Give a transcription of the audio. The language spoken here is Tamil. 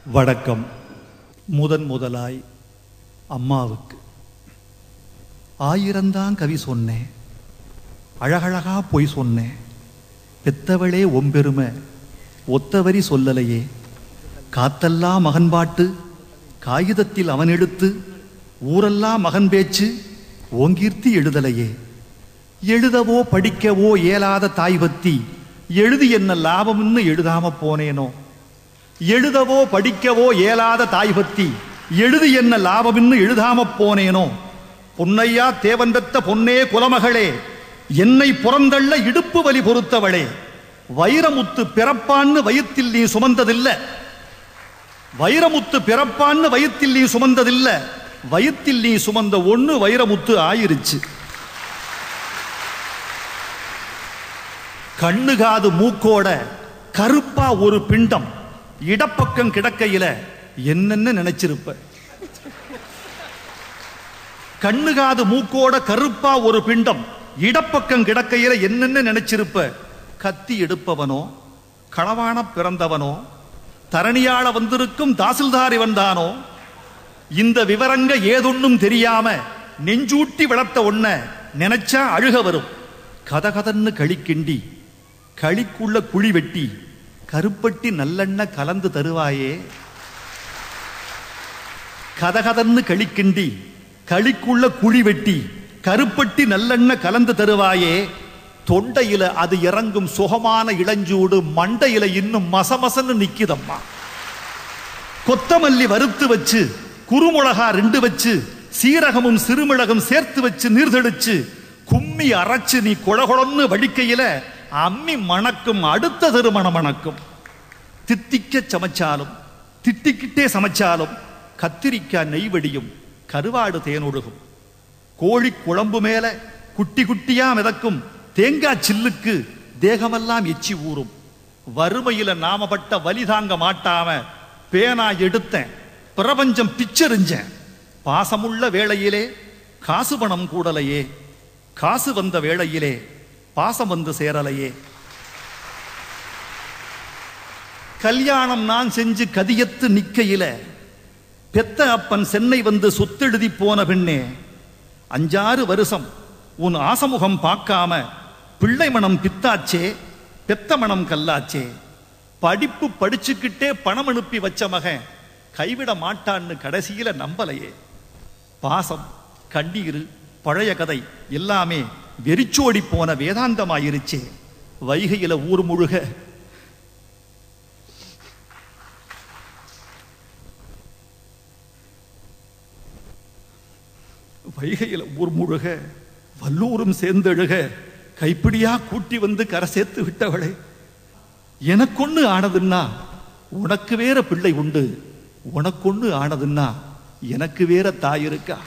வணக்கம். முதலாய் அம்மாவுக்கு 1000 கவி சொன்னேன், அழகழகா பொய் சொன்னேன். பெத்தவளே ஒம்பெருமை ஒத்தவரி சொல்லலையே. காத்தெல்லாம் மகன் பாட்டு காகிதத்தில் அவன் எடுத்து, ஊரெல்லாம் மகன் பேச்சு ஓங்கீர்த்தி எழுதலையே. எழுதவோ படிக்கவோ இயலாத தாய் பத்தி எழுதி என்ன லாபம்னு எழுதாம போனேனோ. எழுதவோ படிக்கவோ இயலாத தாய் பத்தி எழுதி என்ன லாபம்னு எழுதாம போனேனோ. பொன்னையா தேவன் பெத்த பொன்னே குலமகளே, என்னை புறந்தள்ள இடுப்பு வலி பொறுத்தவளே. வைரமுத்து பிறப்பான்னு வயிற்றில் நீ சுமந்ததில்ல. வைரமுத்து பிறப்பான்னு வயிற்றில் நீ சுமந்ததில்ல. வயிற்றில் நீ சுமந்த ஒண்ணு வைரமுத்து ஆயிருச்சு. கண்ணு காது மூக்கோட கருப்பா ஒரு பிண்டம் இடப்பக்கம் கிடக்கையில என்னென்ன நினைச்சிருப்ப. கண்ணு காது மூக்கோட கருப்பா ஒரு பிண்டம் இடப்பக்கம் கிடக்கையில என்னென்ன நினைச்சிருப்ப. கத்தி எடுப்பவனோ, களவான பிறந்தவனோ, தரணியாள வந்திருக்கும் தாசில்தாரி வந்தானோ, இந்த விவரங்க ஏதொன்னும் தெரியாம நெஞ்சூட்டி வளர்த்த ஒன்ன நினைச்சா அழுக வரும். கதகதன்னு களிக்கிண்டி களிக்குள்ள குழி வெட்டி கருப்பட்டி நல்லெண்ண கலந்து தருவாயே. கதகதன்னு களிக்கிண்டி களிக்குள்ள குழி வெட்டி கருப்பட்டி நல்லெண்ண கலந்து தருவாயே. தொண்டையில அது இறங்கும் சுகமான இளஞ்சூடு மண்டையில இன்னும் மசமசன்னு நிக்குதம்மா. கொத்தமல்லி வறுத்து வச்சு, குறுமுளகா 2 வச்சு, சீரகமும் சிறுமிளகும் சேர்த்து வச்சு நீர்தெளிச்சு கும்மி அரைச்சு நீ கொழகொழன்னு வடிக்கையில அம்மி மணக்கும், அடுத்த திருமணம் மணக்கும். தித்திக்க சமைச்சாலும் திட்டிக்கிட்டே சமைச்சாலும் கத்திரிக்காய் நெய்வடியும், கருவாடு தேனொழுகும். கோழி குழம்பு மேல குட்டி குட்டியா மிதக்கும் தேங்காய் சில்லுக்கு தேகமெல்லாம் எச்சி ஊறும். வறுமையில நாமப்பட்ட வலி தாங்க மாட்டாம பேனா எடுத்தேன், பிரபஞ்சம் பிச்செறிஞ்சேன். பாசமுள்ள வேளையிலே காசு பணம் கூடலையே, காசு வந்த வேளையிலே பாசம் வந்து சேரலையே. கல்யாணம் நான் செஞ்சு கதியத்து நிக்கையில பெத்த அப்பன் சென்னை வந்து சொத்தெழுதி போன பெண்ணே. 5-6 வருஷம் உன் ஆசமுகம் பார்க்காம பிள்ளை மனம் பித்தாச்சே, பெத்த மனம் கல்லாச்சே. படிப்பு படிச்சுக்கிட்டே பணம் அனுப்பி வச்ச மகன் கைவிட மாட்டான்னு கடைசியில நம்பலையே. பாசம், கண்ணீர், பழைய கதை எல்லாமே வெறிச்சோடி போன வேதாந்தமாயிருச்சே. வைகையில ஊர் முழுக வல்லூரும் சேர்ந்தெழுக கைப்பிடியா கூட்டி வந்து கரை சேர்த்து விட்டவளே. எனக்கொன்னு ஆனதுன்னா உனக்கு வேற பிள்ளை உண்டு, உனக்கொன்னு ஆனதுன்னா எனக்கு வேற தாய் இருக்கா.